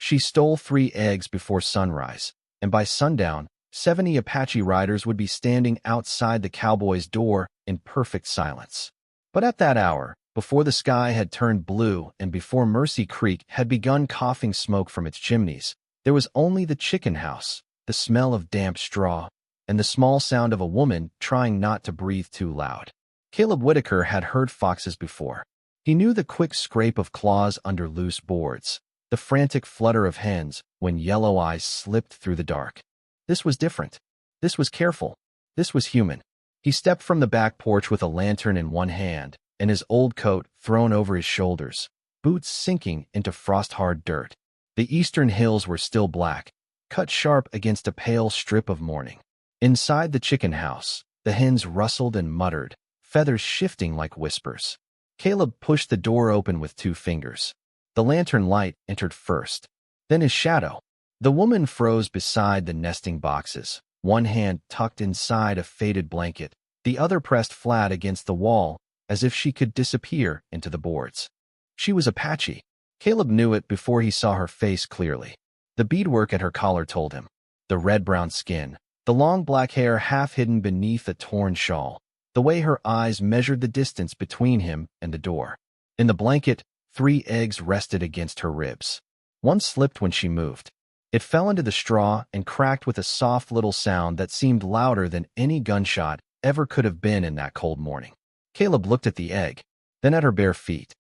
She stole 3 eggs before sunrise, and by sundown, 70 Apache riders would be standing outside the cowboy's door in perfect silence. But at that hour, before the sky had turned blue and before Mercy Creek had begun coughing smoke from its chimneys, there was only the chicken house, the smell of damp straw, and the small sound of a woman trying not to breathe too loud. Caleb Whitaker had heard foxes before. He knew the quick scrape of claws under loose boards, the frantic flutter of hens when yellow eyes slipped through the dark. This was different. This was careful. This was human. He stepped from the back porch with a lantern in one hand and his old coat thrown over his shoulders, boots sinking into frost-hard dirt. The eastern hills were still black, cut sharp against a pale strip of morning. Inside the chicken house, the hens rustled and muttered, feathers shifting like whispers. Caleb pushed the door open with 2 fingers. The lantern light entered first, then his shadow. The woman froze beside the nesting boxes, one hand tucked inside a faded blanket, the other pressed flat against the wall, as if she could disappear into the boards. She was Apache. Caleb knew it before he saw her face clearly. The beadwork at her collar told him. The red-brown skin, the long black hair half hidden beneath a torn shawl, the way her eyes measured the distance between him and the door. In the blanket, 3 eggs rested against her ribs. One slipped when she moved. It fell into the straw and cracked with a soft little sound that seemed louder than any gunshot ever could have been in that cold morning. Caleb looked at the egg, then at her bare feet,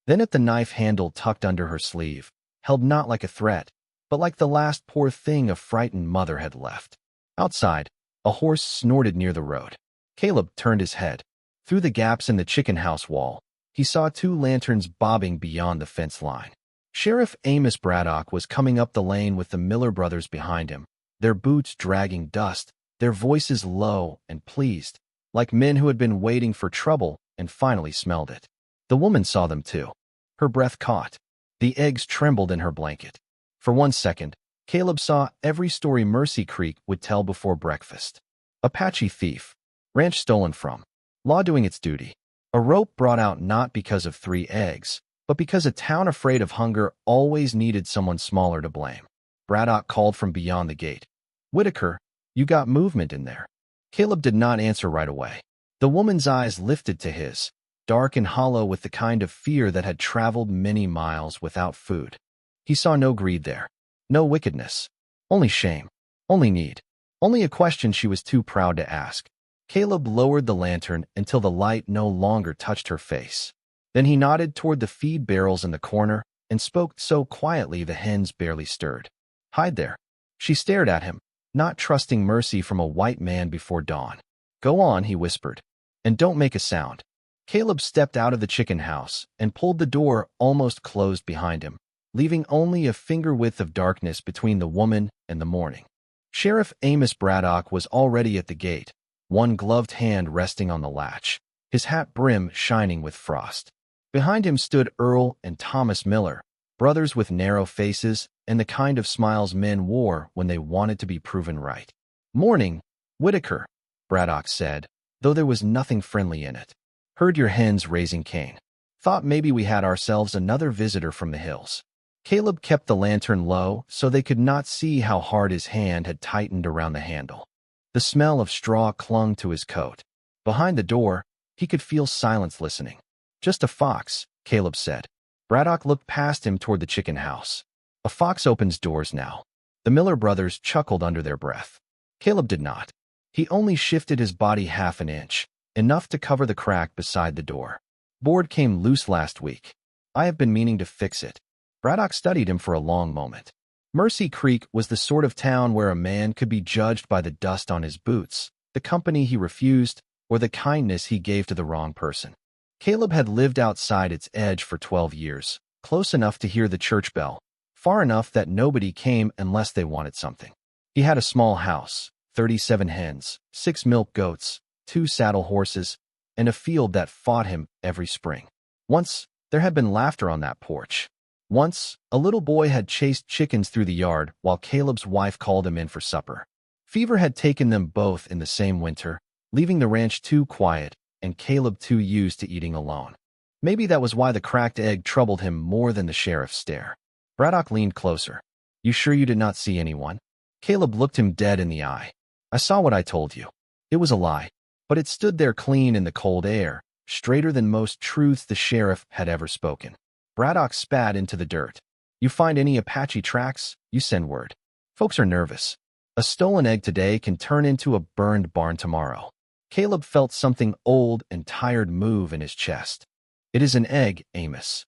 then at the knife handle tucked under her sleeve, held not like a threat, but like the last poor thing a frightened mother had left. Outside, a horse snorted near the road. Caleb turned his head. Through the gaps in the chicken house wall, he saw 2 lanterns bobbing beyond the fence line. Sheriff Amos Bradock was coming up the lane with the Miller brothers behind him, their boots dragging dust, their voices low and pleased, like men who had been waiting for trouble and finally smelled it. The woman saw them too. Her breath caught. The eggs trembled in her blanket. For 1 second, Caleb saw every story Mercy Creek would tell before breakfast. Apache thief. Ranch stolen from. Law doing its duty. A rope brought out not because of 3 eggs, but because a town afraid of hunger always needed someone smaller to blame. Bradock called from beyond the gate. Whitaker, you got movement in there. Caleb did not answer right away. The woman's eyes lifted to his, dark and hollow with the kind of fear that had traveled many miles without food. He saw no greed there, no wickedness, only shame, only need, only a question she was too proud to ask. Caleb lowered the lantern until the light no longer touched her face. Then he nodded toward the feed barrels in the corner and spoke so quietly the hens barely stirred. Hide there. She stared at him, not trusting mercy from a white man before dawn. Go on, he whispered, and don't make a sound. Caleb stepped out of the chicken house and pulled the door almost closed behind him, leaving only a finger width of darkness between the woman and the morning. Sheriff Amos Bradock was already at the gate, one gloved hand resting on the latch, his hat brim shining with frost. Behind him stood Earl and Thomas Miller, brothers with narrow faces and the kind of smiles men wore when they wanted to be proven right. Morning, Whitaker, Bradock said, though there was nothing friendly in it. Heard your hens raising Cain. Thought maybe we had ourselves another visitor from the hills. Caleb kept the lantern low so they could not see how hard his hand had tightened around the handle. The smell of straw clung to his coat. Behind the door, he could feel silence listening. Just a fox, Caleb said. Bradock looked past him toward the chicken house. A fox opens doors now. The Miller brothers chuckled under their breath. Caleb did not. He only shifted his body half an inch, enough to cover the crack beside the door. Board came loose last week. I have been meaning to fix it. Bradock studied him for a long moment. Mercy Creek was the sort of town where a man could be judged by the dust on his boots, the company he refused, or the kindness he gave to the wrong person. Caleb had lived outside its edge for 12 years, close enough to hear the church bell, far enough that nobody came unless they wanted something. He had a small house, 37 hens, 6 milk goats, 2 saddle horses, and a field that fought him every spring. Once, there had been laughter on that porch. Once, a little boy had chased chickens through the yard while Caleb's wife called him in for supper. Fever had taken them both in the same winter, leaving the ranch too quiet and Caleb too used to eating alone. Maybe that was why the cracked egg troubled him more than the sheriff's stare. Bradock leaned closer. You sure you did not see anyone? Caleb looked him dead in the eye. I saw what I told you. It was a lie, but it stood there clean in the cold air, straighter than most truths the sheriff had ever spoken. Bradock spat into the dirt. You find any Apache tracks? You send word. Folks are nervous. A stolen egg today can turn into a burned barn tomorrow. Caleb felt something old and tired move in his chest. It is an egg, Amos.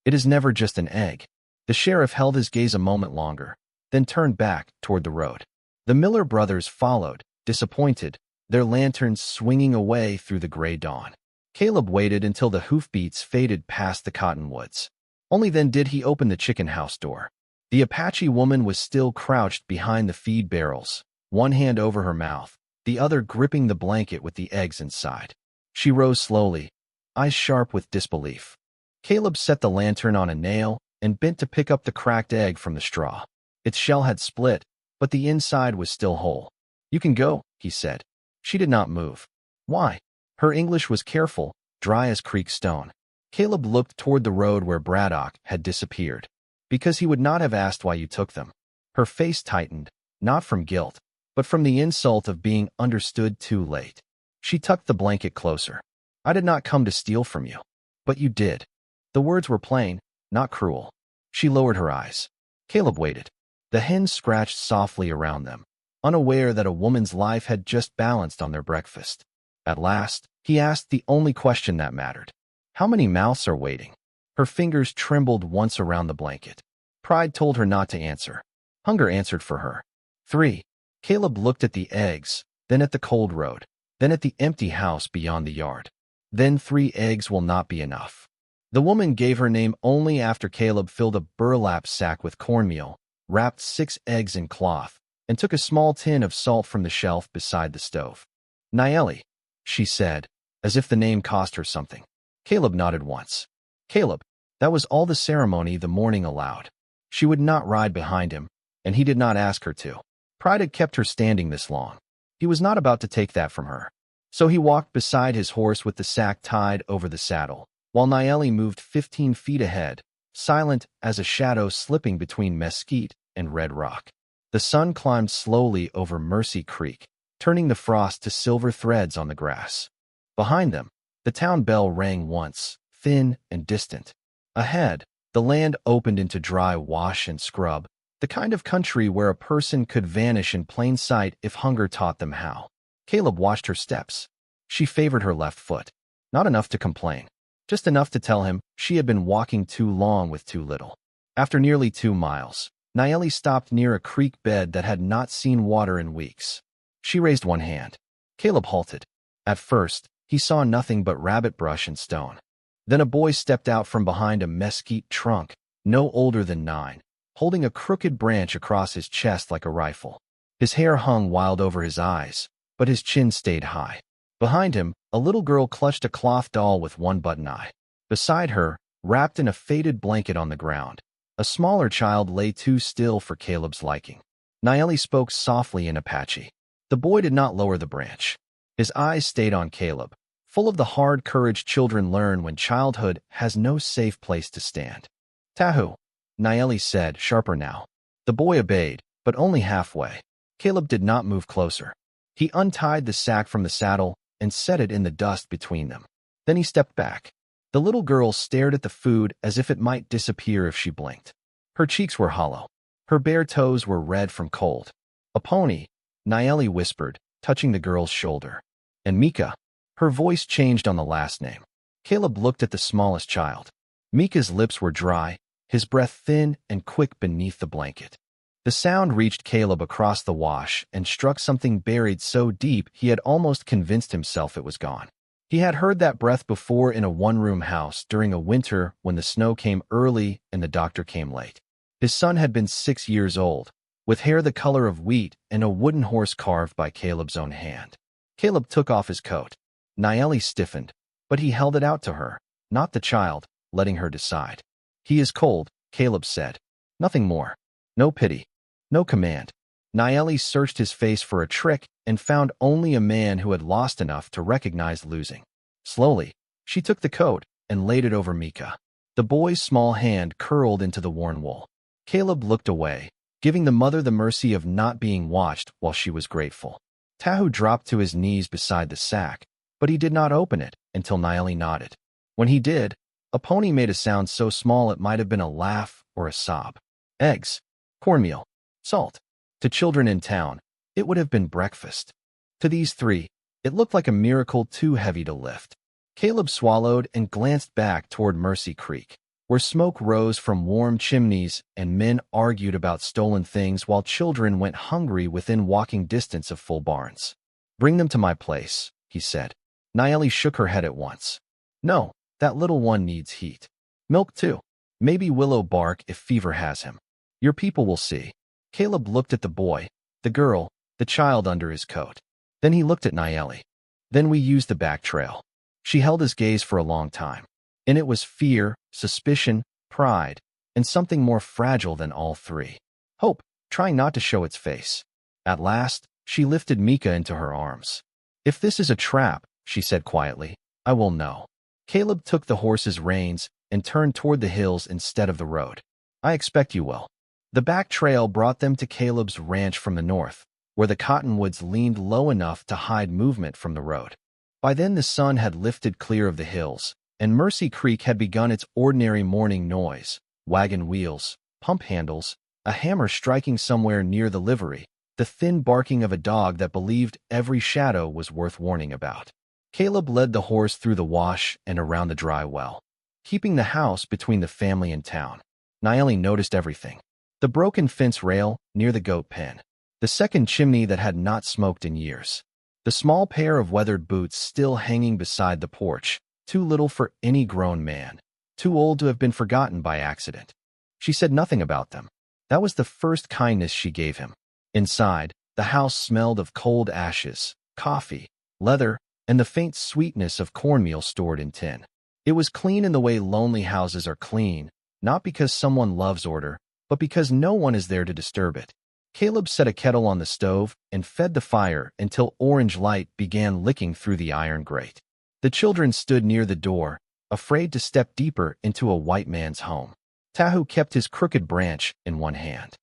It is never just an egg. The sheriff held his gaze a moment longer, then turned back toward the road. The Miller brothers followed, disappointed, their lanterns swinging away through the gray dawn. Caleb waited until the hoofbeats faded past the cottonwoods. Only then did he open the chicken house door. The Apache woman was still crouched behind the feed barrels, one hand over her mouth, the other gripping the blanket with the eggs inside. She rose slowly, eyes sharp with disbelief. Caleb set the lantern on a nail and bent to pick up the cracked egg from the straw. Its shell had split, but the inside was still whole. You can go, he said. She did not move. Why? Her English was careful, dry as creek stone. Caleb looked toward the road where Bradock had disappeared. Because he would not have asked why you took them. Her face tightened, not from guilt, but from the insult of being understood too late. She tucked the blanket closer. I did not come to steal from you. But you did. The words were plain, not cruel. She lowered her eyes. Caleb waited. The hens scratched softly around them, unaware that a woman's life had just balanced on their breakfast. At last, he asked the only question that mattered. How many mouths are waiting? Her fingers trembled once around the blanket. Pride told her not to answer. Hunger answered for her. 3. Caleb looked at the eggs, then at the cold road, then at the empty house beyond the yard. Then 3 eggs will not be enough. The woman gave her name only after Caleb filled a burlap sack with cornmeal, wrapped 6 eggs in cloth, and took a small tin of salt from the shelf beside the stove. Naelli, she said, as if the name cost her something. Caleb nodded once. Caleb, that was all the ceremony the morning allowed. She would not ride behind him, and he did not ask her to. Pride had kept her standing this long. He was not about to take that from her. So he walked beside his horse with the sack tied over the saddle, while Naelli moved 15 feet ahead, silent as a shadow slipping between mesquite and red rock. The sun climbed slowly over Mercy Creek, turning the frost to silver threads on the grass. Behind them, the town bell rang once, thin and distant. Ahead, the land opened into dry wash and scrub, the kind of country where a person could vanish in plain sight if hunger taught them how. Caleb watched her steps. She favored her left foot. Not enough to complain. Just enough to tell him she had been walking too long with too little. After nearly 2 miles, Naelli stopped near a creek bed that had not seen water in weeks. She raised one hand. Caleb halted. At first, he saw nothing but rabbit brush and stone. Then a boy stepped out from behind a mesquite trunk, no older than 9, holding a crooked branch across his chest like a rifle. His hair hung wild over his eyes, but his chin stayed high. Behind him, a little girl clutched a cloth doll with one button eye. Beside her, wrapped in a faded blanket on the ground, a smaller child lay too still for Caleb's liking. Naelli spoke softly in Apache. The boy did not lower the branch. His eyes stayed on Caleb, full of the hard courage children learn when childhood has no safe place to stand. Tahu, Naelli said, sharper now. The boy obeyed, but only halfway. Caleb did not move closer. He untied the sack from the saddle and set it in the dust between them. Then he stepped back. The little girl stared at the food as if it might disappear if she blinked. Her cheeks were hollow. Her bare toes were red from cold. A pony, Naelli whispered, touching the girl's shoulder. And Mika. Her voice changed on the last name. Caleb looked at the smallest child. Mika's lips were dry, his breath thin and quick beneath the blanket. The sound reached Caleb across the wash and struck something buried so deep he had almost convinced himself it was gone. He had heard that breath before in a one-room house during a winter when the snow came early and the doctor came late. His son had been 6 years old, with hair the color of wheat and a wooden horse carved by Caleb's own hand. Caleb took off his coat. Naelli stiffened, but he held it out to her, not the child, letting her decide. He is cold, Caleb said. Nothing more. No pity. No command. Naelli searched his face for a trick and found only a man who had lost enough to recognize losing. Slowly, she took the coat and laid it over Mika. The boy's small hand curled into the worn wool. Caleb looked away, giving the mother the mercy of not being watched while she was grateful. Tahu dropped to his knees beside the sack, but he did not open it until Naelli nodded. When he did, a pony made a sound so small it might have been a laugh or a sob. Eggs, cornmeal, salt. To children in town, it would have been breakfast. To these three, it looked like a miracle too heavy to lift. Caleb swallowed and glanced back toward Mercy Creek, where smoke rose from warm chimneys and men argued about stolen things while children went hungry within walking distance of full barns. "Bring them to my place," he said. Naelli shook her head at once. "No, that little one needs heat. Milk too. Maybe willow bark if fever has him. Your people will see." Caleb looked at the boy, the girl, the child under his coat. Then he looked at Naelli. "Then we used the back trail." She held his gaze for a long time. And it was fear, suspicion, pride, and something more fragile than all three. Hope, trying not to show its face. At last, she lifted Mika into her arms. "If this is a trap," she said quietly, "I will know." Caleb took the horse's reins and turned toward the hills instead of the road. "I expect you will." The back trail brought them to Caleb's ranch from the north, where the cottonwoods leaned low enough to hide movement from the road. By then the sun had lifted clear of the hills, and Mercy Creek had begun its ordinary morning noise: wagon wheels, pump handles, a hammer striking somewhere near the livery, the thin barking of a dog that believed every shadow was worth warning about. Caleb led the horse through the wash and around the dry well, keeping the house between the family and town. Naelli noticed everything. The broken fence rail near the goat pen, the second chimney that had not smoked in years, the small pair of weathered boots still hanging beside the porch, too little for any grown man, too old to have been forgotten by accident. She said nothing about them. That was the first kindness she gave him. Inside, the house smelled of cold ashes, coffee, leather, and the faint sweetness of cornmeal stored in tin. It was clean in the way lonely houses are clean, not because someone loves order, but because no one is there to disturb it. Caleb set a kettle on the stove and fed the fire until orange light began licking through the iron grate. The children stood near the door, afraid to step deeper into a white man's home. Tahu kept his crooked branch in one hand.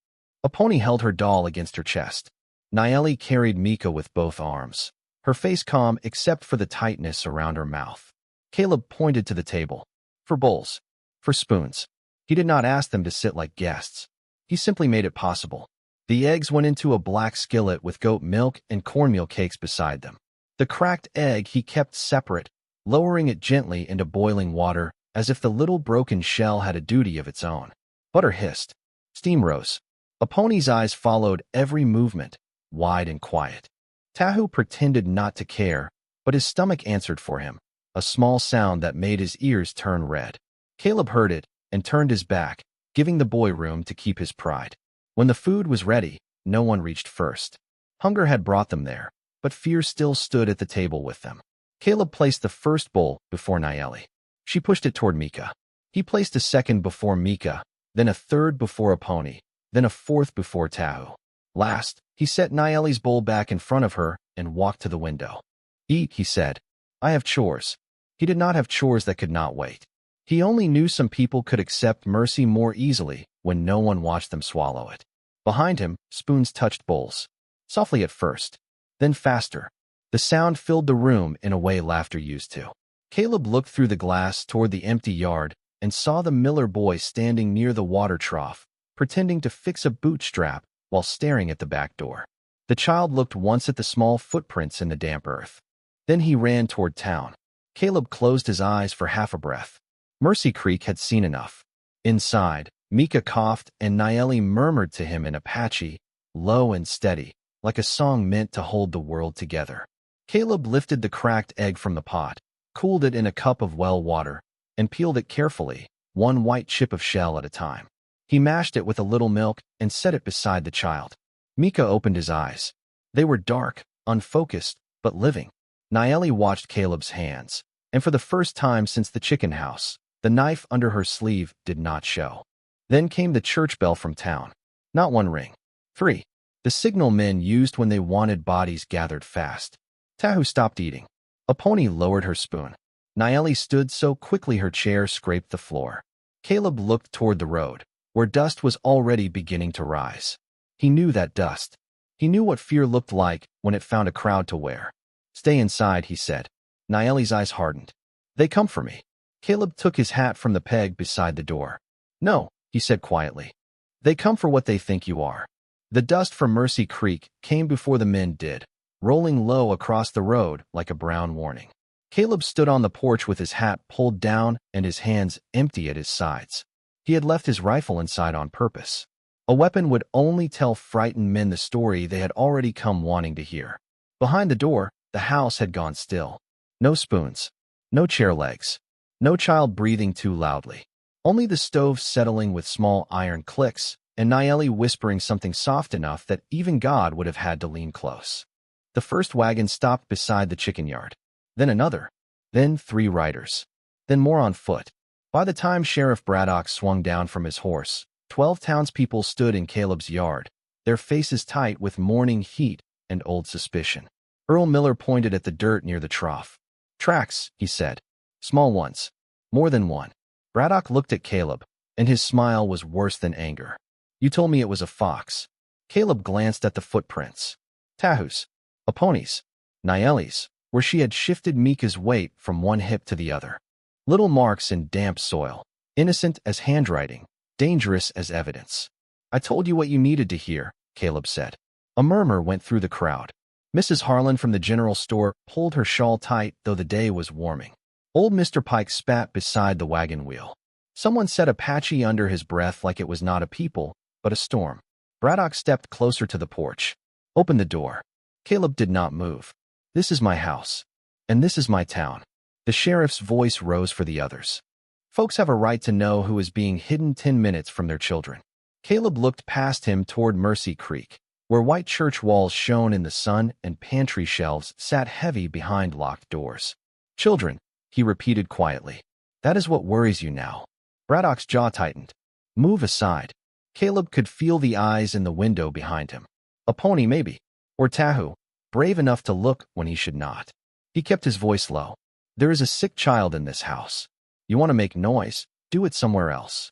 A pony held her doll against her chest. Naelli carried Mika with both arms, her face calm except for the tightness around her mouth. Caleb pointed to the table. "For bowls. For spoons." He did not ask them to sit like guests. He simply made it possible. The eggs went into a black skillet with goat milk and cornmeal cakes beside them. The cracked egg he kept separate, lowering it gently into boiling water as if the little broken shell had a duty of its own. Butter hissed. Steam rose. A pony's eyes followed every movement, wide and quiet. Tahu pretended not to care, but his stomach answered for him, a small sound that made his ears turn red. Caleb heard it and turned his back, giving the boy room to keep his pride. When the food was ready, no one reached first. Hunger had brought them there, but fear still stood at the table with them. Caleb placed the first bowl before Naelli. She pushed it toward Mika. He placed a second before Mika, then a third before a pony, then a fourth before Tahu. Last, he set Naelli's bowl back in front of her and walked to the window. "Eat," he said. "I have chores." He did not have chores that could not wait. He only knew some people could accept mercy more easily when no one watched them swallow it. Behind him, spoons touched bowls. Softly at first, then faster. The sound filled the room in a way laughter used to. Caleb looked through the glass toward the empty yard and saw the Miller boy standing near the water trough, pretending to fix a bootstrap while staring at the back door. The child looked once at the small footprints in the damp earth. Then he ran toward town. Caleb closed his eyes for half a breath. Mercy Creek had seen enough. Inside, Mika coughed and Naelli murmured to him in Apache, low and steady, like a song meant to hold the world together. Caleb lifted the cracked egg from the pot, cooled it in a cup of well water, and peeled it carefully, one white chip of shell at a time. He mashed it with a little milk and set it beside the child. Mika opened his eyes. They were dark, unfocused, but living. Naelli watched Caleb's hands, and for the first time since the chicken house, the knife under her sleeve did not show. Then came the church bell from town. Not one ring. 3. The signal men used when they wanted bodies gathered fast. Tahu stopped eating. A pony lowered her spoon. Naelli stood so quickly her chair scraped the floor. Caleb looked toward the road, where dust was already beginning to rise. He knew that dust. He knew what fear looked like when it found a crowd to wear. "Stay inside," he said. Naelli's eyes hardened. "They come for me." Caleb took his hat from the peg beside the door. "No," he said quietly. "They come for what they think you are." The dust from Mercy Creek came before the men did, rolling low across the road like a brown warning. Caleb stood on the porch with his hat pulled down and his hands empty at his sides. He had left his rifle inside on purpose. A weapon would only tell frightened men the story they had already come wanting to hear. Behind the door, the house had gone still. No spoons, no chair legs, no child breathing too loudly. Only the stove settling with small iron clicks, and Naelli whispering something soft enough that even God would have had to lean close. The first wagon stopped beside the chicken yard. Then another. Then 3 riders. Then more on foot. By the time Sheriff Bradock swung down from his horse, 12 townspeople stood in Caleb's yard, their faces tight with morning heat and old suspicion. Earl Miller pointed at the dirt near the trough. "Tracks," he said. "Small ones. More than one." Bradock looked at Caleb, and his smile was worse than anger. "You told me it was a fox." Caleb glanced at the footprints. Tahu's. A pony's. Naelli's, where she had shifted Mika's weight from one hip to the other. Little marks in damp soil, innocent as handwriting, dangerous as evidence. "I told you what you needed to hear," Caleb said. A murmur went through the crowd. Mrs. Harlan from the general store pulled her shawl tight, though the day was warming. Old Mr. Pike spat beside the wagon wheel. Someone said Apache under his breath like it was not a people, but a storm. Bradock stepped closer to the porch. "Open the door." Caleb did not move. "This is my house. And this is my town." The sheriff's voice rose for the others. "Folks have a right to know who is being hidden 10 minutes from their children." Caleb looked past him toward Mercy Creek, where white church walls shone in the sun and pantry shelves sat heavy behind locked doors. "Children," he repeated quietly. "That is what worries you now." Bradock's jaw tightened. "Move aside." Caleb could feel the eyes in the window behind him. A pony, maybe. Or Tahu, brave enough to look when he should not. He kept his voice low. "There is a sick child in this house. You want to make noise, do it somewhere else."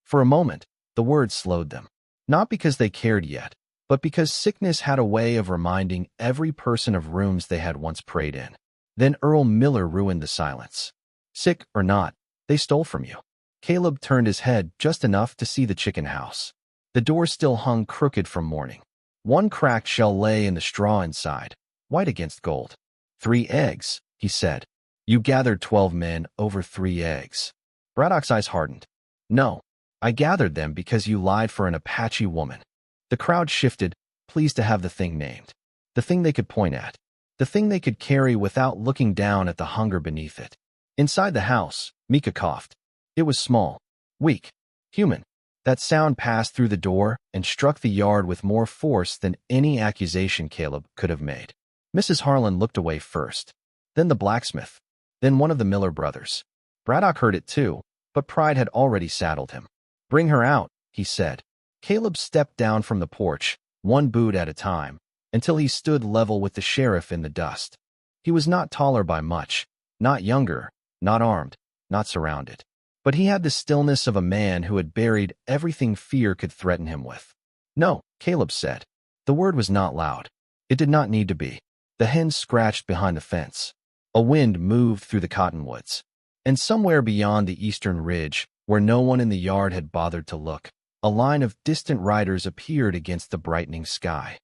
For a moment, the words slowed them. Not because they cared yet, but because sickness had a way of reminding every person of rooms they had once prayed in. Then Earl Miller ruined the silence. "Sick or not, they stole from you." Caleb turned his head just enough to see the chicken house. The door still hung crooked from mourning. One cracked shell lay in the straw inside, white against gold. 3 eggs, he said. "You gathered 12 men over 3 eggs." Bradock's eyes hardened. "No, I gathered them because you lied for an Apache woman." The crowd shifted, pleased to have the thing named. The thing they could point at. The thing they could carry without looking down at the hunger beneath it. Inside the house, Mika coughed. It was small, weak, human. That sound passed through the door and struck the yard with more force than any accusation Caleb could have made. Mrs. Harlan looked away first, then the blacksmith, then one of the Miller brothers. Bradock heard it too, but pride had already saddled him. "Bring her out," he said. Caleb stepped down from the porch, one boot at a time, until he stood level with the sheriff in the dust. He was not taller by much, not younger, not armed, not surrounded. But he had the stillness of a man who had buried everything fear could threaten him with. "No," Caleb said. The word was not loud. It did not need to be. The hens scratched behind the fence. A wind moved through the cottonwoods. And somewhere beyond the eastern ridge, where no one in the yard had bothered to look, a line of distant riders appeared against the brightening sky.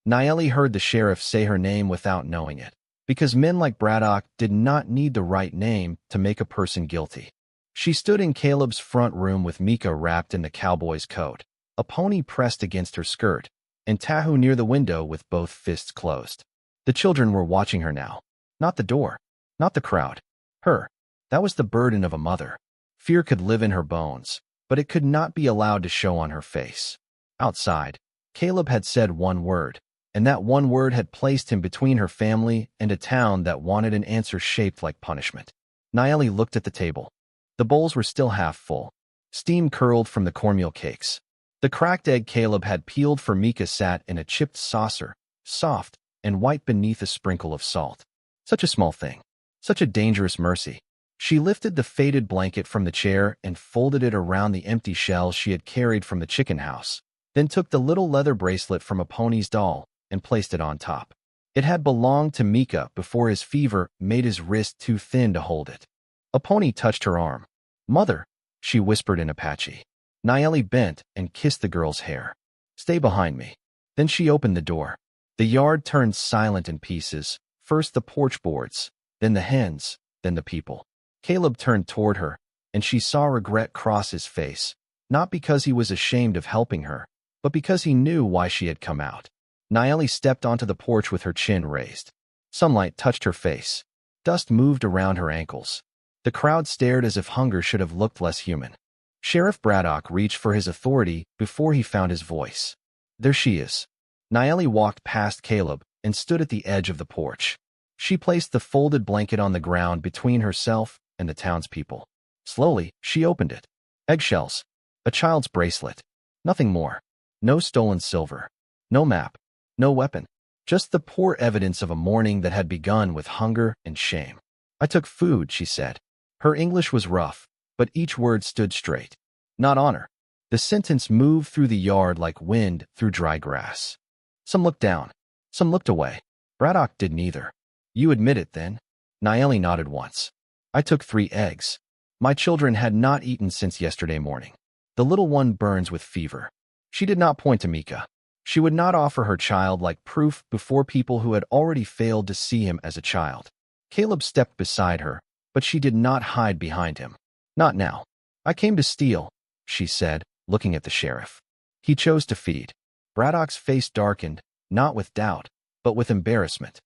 Naelli heard the sheriff say her name without knowing it, because men like Bradock did not need the right name to make a person guilty. She stood in Caleb's front room with Mika wrapped in the cowboy's coat, a pony pressed against her skirt, and Tahu near the window with both fists closed. The children were watching her now. Not the door, not the crowd. Her. That was the burden of a mother. Fear could live in her bones, but it could not be allowed to show on her face. Outside, Caleb had said one word, and that one word had placed him between her family and a town that wanted an answer shaped like punishment. Naelli looked at the table. The bowls were still half full. Steam curled from the cornmeal cakes. The cracked egg Caleb had peeled for Mika sat in a chipped saucer, soft and white beneath a sprinkle of salt. Such a small thing. Such a dangerous mercy. She lifted the faded blanket from the chair and folded it around the empty shell she had carried from the chicken house, then took the little leather bracelet from a pony's doll and placed it on top. It had belonged to Mika before his fever made his wrist too thin to hold it. A pony touched her arm. "Mother," she whispered in Apache. Naelli bent and kissed the girl's hair. "Stay behind me." Then she opened the door. The yard turned silent in pieces, first the porch boards, then the hens, then the people. Caleb turned toward her, and she saw regret cross his face, not because he was ashamed of helping her, but because he knew why she had come out. Naelli stepped onto the porch with her chin raised. Sunlight touched her face. Dust moved around her ankles. The crowd stared as if hunger should have looked less human. Sheriff Bradock reached for his authority before he found his voice. "There she is." Naelli walked past Caleb and stood at the edge of the porch. She placed the folded blanket on the ground between herself and the townspeople. Slowly, she opened it. Eggshells. A child's bracelet. Nothing more. No stolen silver. No map. No weapon. Just the poor evidence of a morning that had begun with hunger and shame. "I took food," she said. Her English was rough, but each word stood straight. "Not honor." The sentence moved through the yard like wind through dry grass. Some looked down. Some looked away. Braddock didn't either. "You admit it, then?" Naelli nodded once. "I took 3 eggs. My children had not eaten since yesterday morning. The little one burns with fever." She did not point to Mika. She would not offer her child like proof before people who had already failed to see him as a child. Caleb stepped beside her, but she did not hide behind him. "Not now." "I came to steal," she said, looking at the sheriff. He chose to feed. Braddock's face darkened, not with doubt, but with embarrassment.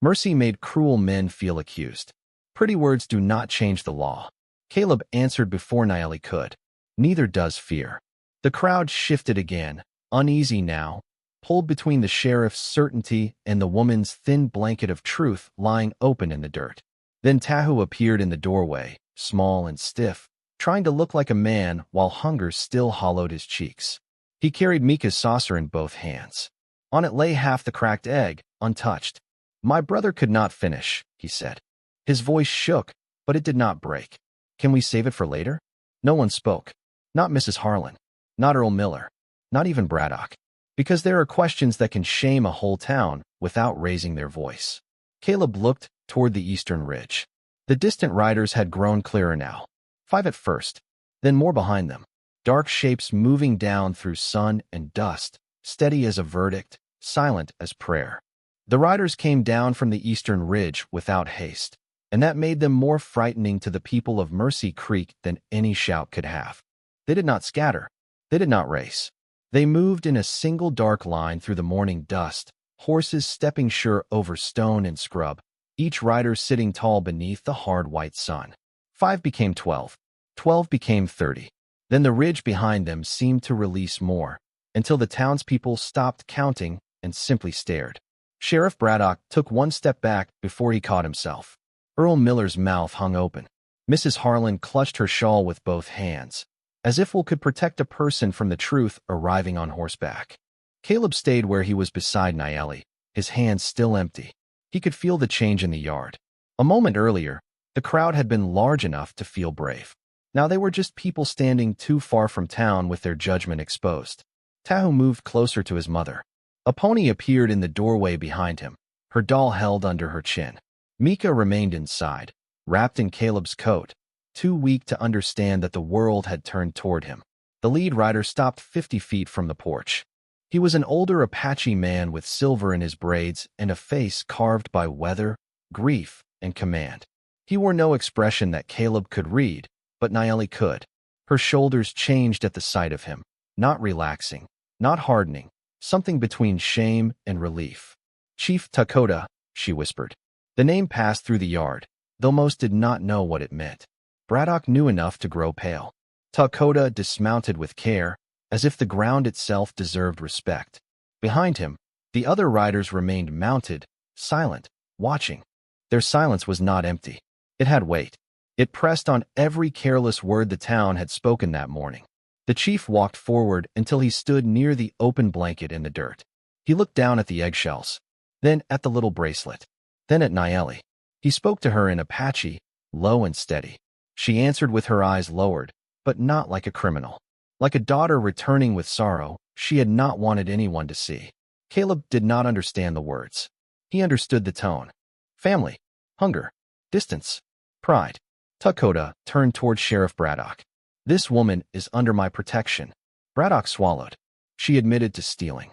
Mercy made cruel men feel accused. Pretty words do not change the law. Caleb answered before Naelli could. Neither does fear. The crowd shifted again, uneasy now, pulled between the sheriff's certainty and the woman's thin blanket of truth lying open in the dirt. Then Tahu appeared in the doorway, small and stiff, trying to look like a man while hunger still hollowed his cheeks. He carried Mika's saucer in both hands. On it lay half the cracked egg, untouched. "My brother could not finish," he said. His voice shook, but it did not break. "Can we save it for later?" No one spoke. Not Mrs. Harlan. Not Earl Miller. Not even Braddock. Because there are questions that can shame a whole town without raising their voice. Caleb looked toward the eastern ridge. The distant riders had grown clearer now. 5 at first, then more behind them. Dark shapes moving down through sun and dust, steady as a verdict, silent as prayer. The riders came down from the eastern ridge without haste, and that made them more frightening to the people of Mercy Creek than any shout could have. They did not scatter. They did not race. They moved in a single dark line through the morning dust, horses stepping sure over stone and scrub, each rider sitting tall beneath the hard white sun. 5 became 12. 12 became 30. Then the ridge behind them seemed to release more, until the townspeople stopped counting and simply stared. Sheriff Bradock took one step back before he caught himself. Earl Miller's mouth hung open. Mrs. Harlan clutched her shawl with both hands, as if one could protect a person from the truth arriving on horseback. Caleb stayed where he was beside Naelli, his hands still empty. He could feel the change in the yard. A moment earlier, the crowd had been large enough to feel brave. Now they were just people standing too far from town with their judgment exposed. Tahu moved closer to his mother. A pony appeared in the doorway behind him, her doll held under her chin. Mika remained inside, wrapped in Caleb's coat, too weak to understand that the world had turned toward him. The lead rider stopped 50 feet from the porch. He was an older Apache man with silver in his braids and a face carved by weather, grief, and command. He wore no expression that Caleb could read, but Naelli could. Her shoulders changed at the sight of him, not relaxing, not hardening, something between shame and relief. "Chief Takota," she whispered. The name passed through the yard, though most did not know what it meant. Braddock knew enough to grow pale. Takota dismounted with care, as if the ground itself deserved respect. Behind him, the other riders remained mounted, silent, watching. Their silence was not empty. It had weight. It pressed on every careless word the town had spoken that morning. The chief walked forward until he stood near the open blanket in the dirt. He looked down at the eggshells, then at the little bracelet, then at Naelli. He spoke to her in Apache, low and steady. She answered with her eyes lowered, but not like a criminal. Like a daughter returning with sorrow, she had not wanted anyone to see. Caleb did not understand the words. He understood the tone. Family, hunger, distance, pride. Dakota turned toward Sheriff Bradock. This woman is under my protection. Bradock swallowed. She admitted to stealing.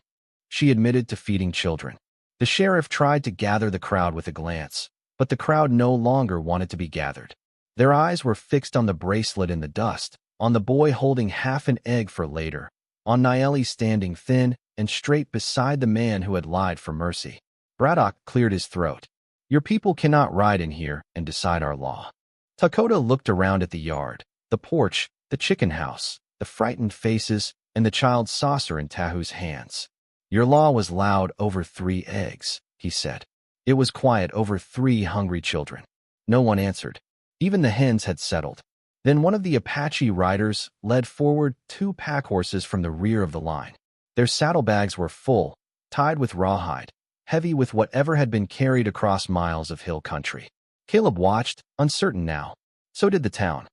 She admitted to feeding children. The sheriff tried to gather the crowd with a glance, but the crowd no longer wanted to be gathered. Their eyes were fixed on the bracelet in the dust, on the boy holding half an egg for later, on Naelli standing thin and straight beside the man who had lied for mercy. Bradock cleared his throat. Your people cannot ride in here and decide our law. Dakota looked around at the yard, the porch, the chicken house, the frightened faces, and the child's saucer in Tahu's hands. Your law was loud over 3 eggs, he said. It was quiet over 3 hungry children. No one answered. Even the hens had settled. Then one of the Apache riders led forward 2 pack horses from the rear of the line. Their saddlebags were full, tied with rawhide, heavy with whatever had been carried across miles of hill country. Caleb watched, uncertain now. So did the town.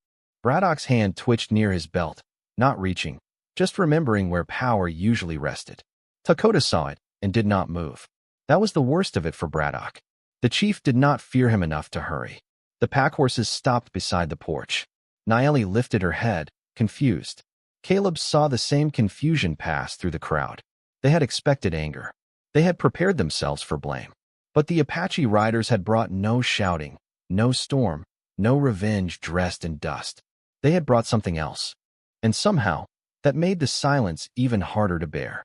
Bradock's hand twitched near his belt, not reaching, just remembering where power usually rested. Dakota saw it and did not move. That was the worst of it for Bradock. The chief did not fear him enough to hurry. The pack horses stopped beside the porch. Naelli lifted her head, confused. Caleb saw the same confusion pass through the crowd. They had expected anger. They had prepared themselves for blame. But the Apache riders had brought no shouting, no storm, no revenge dressed in dust. They had brought something else. And somehow, that made the silence even harder to bear.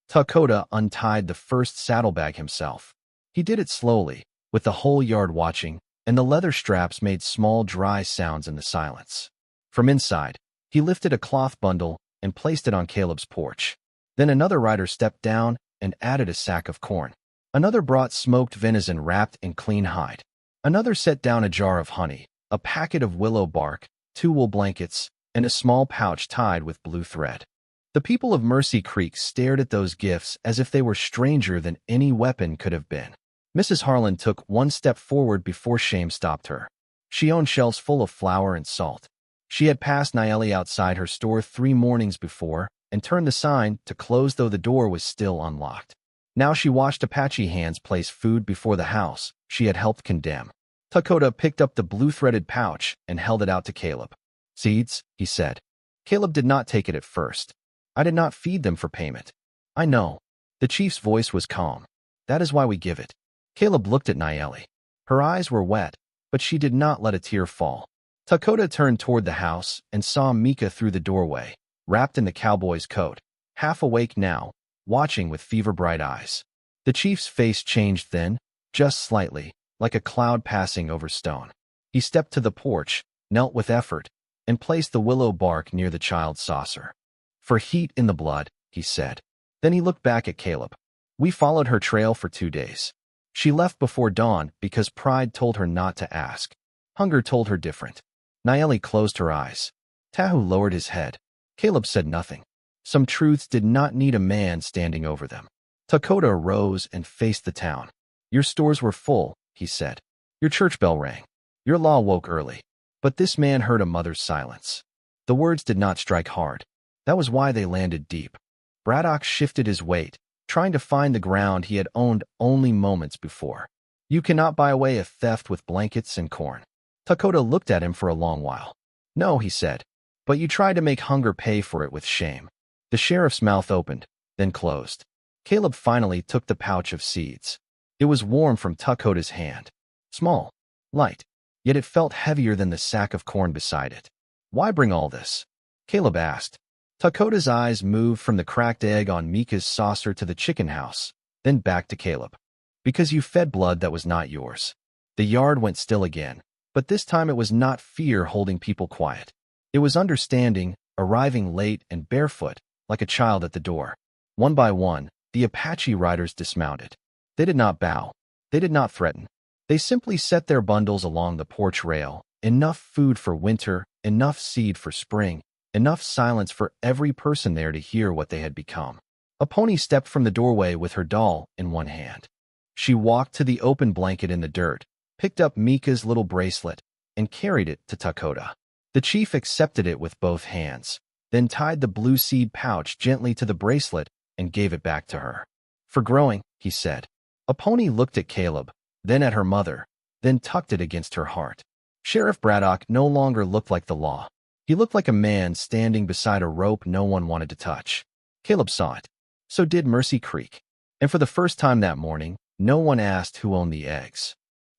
Dakota untied the first saddlebag himself. He did it slowly, with the whole yard watching, and the leather straps made small dry sounds in the silence. From inside, he lifted a cloth bundle and placed it on Caleb's porch. Then another rider stepped down and added a sack of corn. Another brought smoked venison wrapped in clean hide. Another set down a jar of honey, a packet of willow bark, 2 wool blankets, and a small pouch tied with blue thread. The people of Mercy Creek stared at those gifts as if they were stranger than any weapon could have been. Mrs. Harlan took 1 step forward before shame stopped her. She owned shelves full of flour and salt. She had passed Naelli outside her store 3 mornings before and turned the sign to close though the door was still unlocked. Now she watched Apache hands place food before the house she had helped condemn. Dakota picked up the blue-threaded pouch and held it out to Caleb. Seeds, he said. Caleb did not take it at first. I did not feed them for payment. I know. The chief's voice was calm. That is why we give it. Caleb looked at Naelli. Her eyes were wet, but she did not let a tear fall. Dakota turned toward the house and saw Mika through the doorway, wrapped in the cowboy's coat, half awake now, watching with fever-bright eyes. The chief's face changed then, just slightly, like a cloud passing over stone. He stepped to the porch, knelt with effort, and placed the willow bark near the child's saucer. For heat in the blood, he said. Then he looked back at Caleb. We followed her trail for 2 days. She left before dawn because pride told her not to ask. Hunger told her different. Naelli closed her eyes. Tahu lowered his head. Caleb said nothing. Some truths did not need a man standing over them. Dakota rose and faced the town. Your stores were full, he said. Your church bell rang. Your law woke early. But this man heard a mother's silence. The words did not strike hard. That was why they landed deep. Bradock shifted his weight, trying to find the ground he had owned only moments before. You cannot buy away a theft with blankets and corn. Dakota looked at him for a long while. No, he said, but you tried to make hunger pay for it with shame. The sheriff's mouth opened, then closed. Caleb finally took the pouch of seeds. It was warm from Dakota's hand. Small, light, yet it felt heavier than the sack of corn beside it. Why bring all this? Caleb asked. Dakota's eyes moved from the cracked egg on Mika's saucer to the chicken house, then back to Caleb. Because you fed blood that was not yours. The yard went still again, but this time it was not fear holding people quiet. It was understanding, arriving late and barefoot, like a child at the door. One by one, the Apache riders dismounted. They did not bow. They did not threaten. They simply set their bundles along the porch rail, enough food for winter, enough seed for spring, enough silence for every person there to hear what they had become. A pony stepped from the doorway with her doll in one hand. She walked to the open blanket in the dirt, picked up Mika's little bracelet, and carried it to Dakota. The chief accepted it with both hands, then tied the blue seed pouch gently to the bracelet and gave it back to her. "For growing," he said. Apache looked at Caleb, then at her mother, then tucked it against her heart. Sheriff Bradock no longer looked like the law. He looked like a man standing beside a rope no one wanted to touch. Caleb saw it. So did Mercy Creek. And for the first time that morning, no one asked who owned the eggs.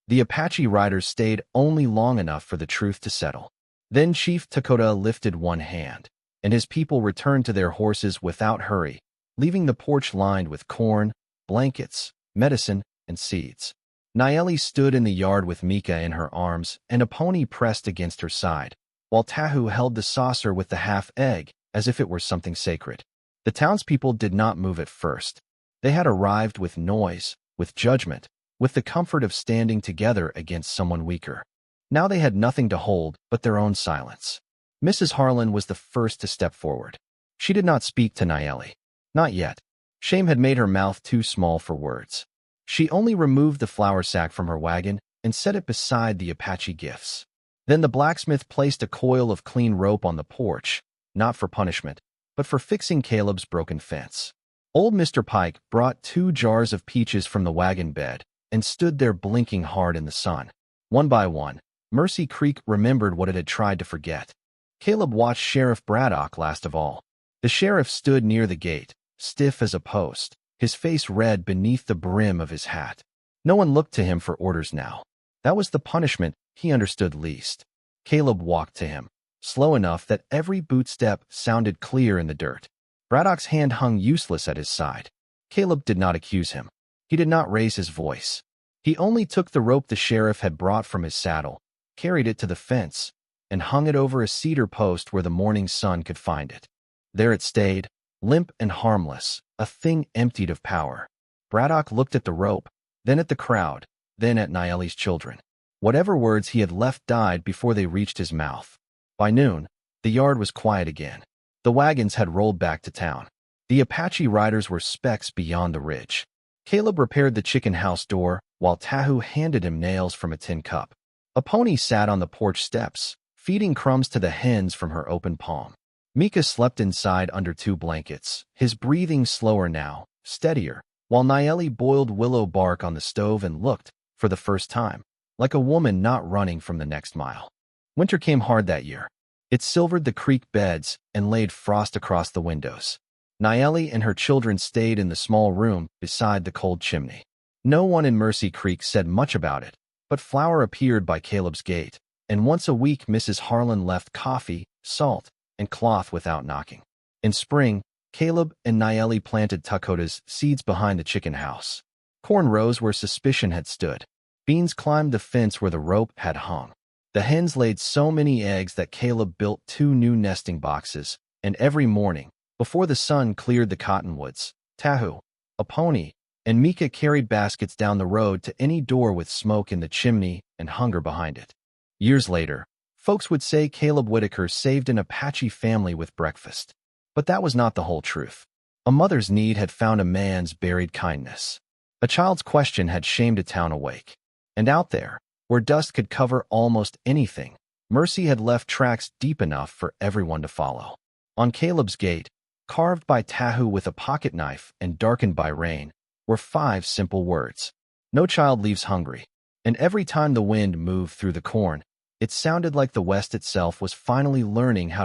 The Apache riders stayed only long enough for the truth to settle. Then Chief Takota lifted one hand, and his people returned to their horses without hurry, leaving the porch lined with corn, blankets, medicine, and seeds. Naelli stood in the yard with Mika in her arms and a pony pressed against her side, while Tahu held the saucer with the half-egg as if it were something sacred. The townspeople did not move at first. They had arrived with noise, with judgment, with the comfort of standing together against someone weaker. Now they had nothing to hold but their own silence. Mrs. Harlan was the first to step forward. She did not speak to Naelli. Not yet. Shame had made her mouth too small for words. She only removed the flour sack from her wagon and set it beside the Apache gifts. Then the blacksmith placed a coil of clean rope on the porch, not for punishment, but for fixing Caleb's broken fence. Old Mr. Pike brought 2 jars of peaches from the wagon bed and stood there blinking hard in the sun. One by one, Mercy Creek remembered what it had tried to forget. Caleb watched Sheriff Bradock last of all. The sheriff stood near the gate, stiff as a post, his face red beneath the brim of his hat. No one looked to him for orders now. That was the punishment he understood least. Caleb walked to him, slow enough that every bootstep sounded clear in the dirt. Bradock's hand hung useless at his side. Caleb did not accuse him. He did not raise his voice. He only took the rope the sheriff had brought from his saddle, carried it to the fence, and hung it over a cedar post where the morning sun could find it. There it stayed, limp and harmless, a thing emptied of power. Bradock looked at the rope, then at the crowd, then at Naelli's children. Whatever words he had left died before they reached his mouth. By noon, the yard was quiet again. The wagons had rolled back to town. The Apache riders were specks beyond the ridge. Caleb repaired the chicken house door, while Tahu handed him nails from a tin cup. A pony sat on the porch steps, feeding crumbs to the hens from her open palm. Mika slept inside under 2 blankets, his breathing slower now, steadier, while Naelli boiled willow bark on the stove and looked, for the first time, like a woman not running from the next mile. Winter came hard that year. It silvered the creek beds and laid frost across the windows. Naelli and her children stayed in the small room beside the cold chimney. No one in Mercy Creek said much about it, but flour appeared by Caleb's gate, and once a week Mrs. Harlan left coffee, salt, and cloth without knocking. In spring, Caleb and Naelli planted Takota's seeds behind the chicken house. Corn rose where suspicion had stood. Beans climbed the fence where the rope had hung. The hens laid so many eggs that Caleb built 2 new nesting boxes, and every morning, before the sun cleared the cottonwoods, Tahu, a pony, and Mika carried baskets down the road to any door with smoke in the chimney and hunger behind it. Years later, folks would say Caleb Whitaker saved an Apache family with breakfast. But that was not the whole truth. A mother's need had found a man's buried kindness. A child's question had shamed a town awake. And out there, where dust could cover almost anything, Mercy had left tracks deep enough for everyone to follow. On Caleb's gate, carved by Tahu with a pocket knife and darkened by rain, were 5 simple words. No child leaves hungry. And every time the wind moved through the corn, it sounded like the West itself was finally learning how to